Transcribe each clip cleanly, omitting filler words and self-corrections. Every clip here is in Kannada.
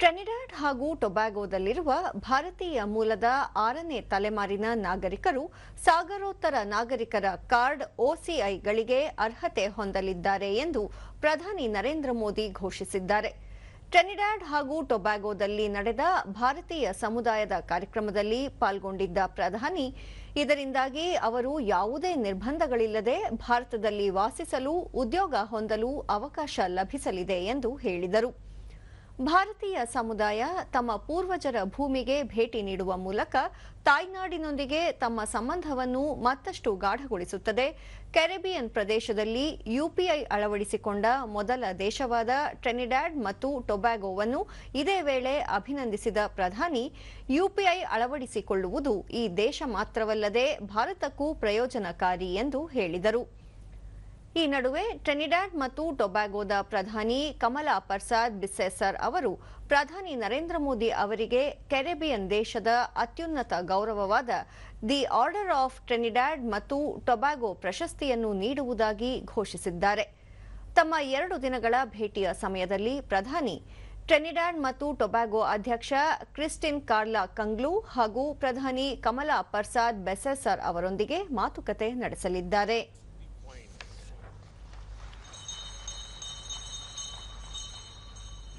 ಟ್ರಿನಿಡಾಡ್ ಹಾಗೂ ಟೊಬ್ಯಾಗೊದಲ್ಲಿರುವ ಭಾರತೀಯ ಮೂಲದ 6ನೇ ತಲೆಮಾರಿನ ನಾಗರಿಕರು ಸಾಗರೋತ್ತರ ನಾಗರಿಕರ ಕಾರ್ಡ್ OCIಗಳಿಗೆ ಅರ್ಹತೆ ಹೊಂದಲಿದ್ದಾರೆ ಎಂದು ಪ್ರಧಾನಿ ನರೇಂದ್ರ ಮೋದಿ ಘೋಷಿಸಿದ್ದಾರೆ. ಟ್ರಿನಿಡಾಡ್ ಹಾಗೂ ಟೊಬ್ಯಾಗೊದಲ್ಲಿ ನಡೆದ ಭಾರತೀಯ ಸಮುದಾಯದ ಕಾರ್ಯಕ್ರಮದಲ್ಲಿ ಪಾಲ್ಗೊಂಡಿದ್ದ ಪ್ರಧಾನಿ ಇದರಿಂದಾಗಿ ಅವರು ಯಾವುದೇ ನಿರ್ಬಂಧಗಳಿಲ್ಲದೆ ಭಾರತದಲ್ಲಿ ವಾಸಿಸಲು, ಉದ್ಯೋಗ ಹೊಂದಲು ಅವಕಾಶ ಲಭಿಸಲಿದೆ ಎಂದು ಹೇಳಿದರು. ಭಾರತೀಯ ಸಮುದಾಯ ತಮ್ಮ ಪೂರ್ವಜರ ಭೂಮಿಗೆ ಭೇಟಿ ನೀಡುವ ಮೂಲಕ ತಾಯ್ನಾಡಿನೊಂದಿಗೆ ತಮ್ಮ ಸಂಬಂಧವನ್ನು ಮತ್ತಷ್ಟು ಗಾಢಗೊಳಿಸುತ್ತದೆ. ಕೆರಿಬಿಯನ್ ಪ್ರದೇಶದಲ್ಲಿ UPI ಅಳವಡಿಸಿಕೊಂಡ ಮೊದಲ ದೇಶವಾದ ಟ್ರಿನಿಡಾಡ್ ಮತ್ತು ಟೊಬ್ಯಾಗೊವನ್ನು ಇದೇ ವೇಳೆ ಅಭಿನಂದಿಸಿದ ಪ್ರಧಾನಿ, UPI ಅಳವಡಿಸಿಕೊಳ್ಳುವುದು ಈ ದೇಶ ಮಾತ್ರವಲ್ಲದೆ ಭಾರತಕ್ಕೂ ಪ್ರಯೋಜನಕಾರಿ ಎಂದು ಹೇಳಿದರು. ಈ ನಡುವೆ ಟ್ರಿನಿಡಾಡ್ ಮತ್ತು ಟೊಬ್ಯಾಗೊದ ಪ್ರಧಾನಿ ಕಮಲಾ ಪರ್ಸಾದ್ ಬಿಸ್ಸೆಸರ್ ಅವರು ಪ್ರಧಾನಿ ನರೇಂದ್ರ ಮೋದಿ ಅವರಿಗೆ ಕೆರಿಬಿಯನ್ ದೇಶದ ಅತ್ಯುನ್ನತ ಗೌರವವಾದ ದಿ ಆರ್ಡರ್ ಆಫ್ ಟ್ರಿನಿಡಾಡ್ ಮತ್ತು ಟೊಬ್ಯಾಗೊ ಪ್ರಶಸ್ತಿಯನ್ನು ನೀಡುವುದಾಗಿ ಘೋಷಿಸಿದ್ದಾರೆ. ತಮ್ಮ 2 ದಿನಗಳ ಭೇಟಿಯ ಸಮಯದಲ್ಲಿ ಪ್ರಧಾನಿ ಟ್ರಿನಿಡಾಡ್ ಮತ್ತು ಟೊಬ್ಯಾಗೊ ಅಧ್ಯಕ್ಷ ಕ್ರಿಸ್ಟಿನ್ ಕಾರ್ಲಾ ಕಂಗ್ಲೂ ಹಾಗೂ ಪ್ರಧಾನಿ ಕಮಲಾ ಪರ್ಸಾದ್ ಬಿಸ್ಸೆಸರ್ ಅವರೊಂದಿಗೆ ಮಾತುಕತೆ ನಡೆಸಲಿದ್ದಾರೆ.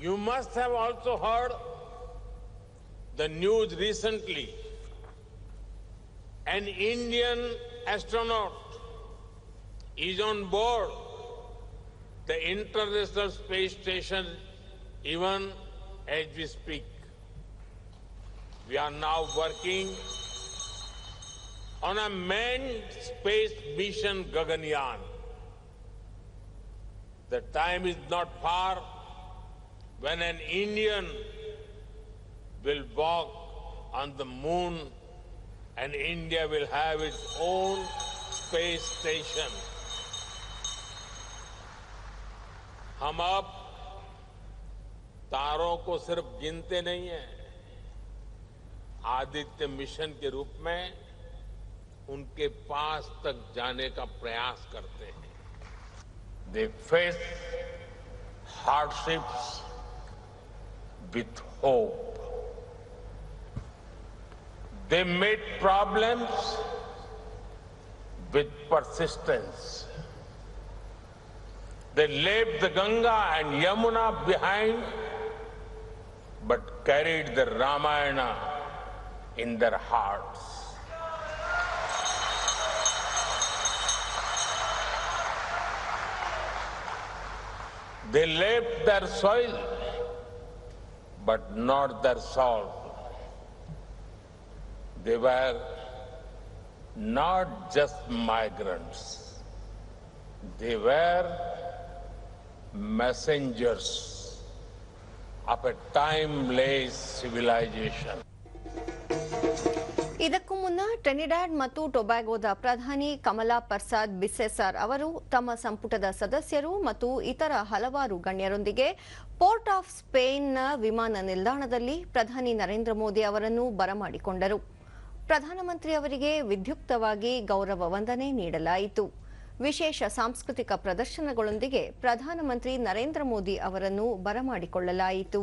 You must have also heard the news recently. An Indian astronaut is on board the International Space Station even as we speak. We are now working on a manned space mission Gaganyaan. The time is not far when an Indian will walk on the moon and India will have its own space station. हम अब तारों को सिर्फ गिनते नहीं हैं, आदित्य मिशन के रूप में उनके पास तक जाने का प्रयास करते हैं. They face hardships with hope. They met problems with persistence. They left the Ganga and Yamuna behind, but carried the Ramayana in their hearts. They left their soil, but not their soul. They were not just migrants. They were messengers of a timeless civilization. ಇದಕ್ಕೂ ಮುನ್ನ ಟ್ರಿನಿಡಾಡ್ ಮತ್ತು ಟೊಬ್ಯಾಗೊದ ಪ್ರಧಾನಿ ಕಮಲಾ ಪರ್ಸಾದ್ ಬಿಸ್ಸೆಸರ್ ಅವರು ತಮ್ಮ ಸಂಪುಟದ ಸದಸ್ಯರು ಮತ್ತು ಇತರ ಹಲವಾರು ಗಣ್ಯರೊಂದಿಗೆ ಪೋರ್ಟ್ ಆಫ್ ಸ್ಪೇನ್ನ ವಿಮಾನ ನಿಲ್ದಾಣದಲ್ಲಿ ಪ್ರಧಾನಿ ನರೇಂದ್ರ ಮೋದಿ ಅವರನ್ನು ಬರಮಾಡಿಕೊಂಡರು. ಪ್ರಧಾನಮಂತ್ರಿ ಅವರಿಗೆ ವಿದ್ಯುಕ್ತವಾಗಿ ಗೌರವ ವಂದನೆ ನೀಡಲಾಯಿತು. ವಿಶೇಷ ಸಾಂಸ್ಕೃತಿಕ ಪ್ರದರ್ಶನಗಳೊಂದಿಗೆ ಪ್ರಧಾನಮಂತ್ರಿ ನರೇಂದ್ರ ಮೋದಿ ಅವರನ್ನು ಬರಮಾಡಿಕೊಳ್ಳಲಾಯಿತು.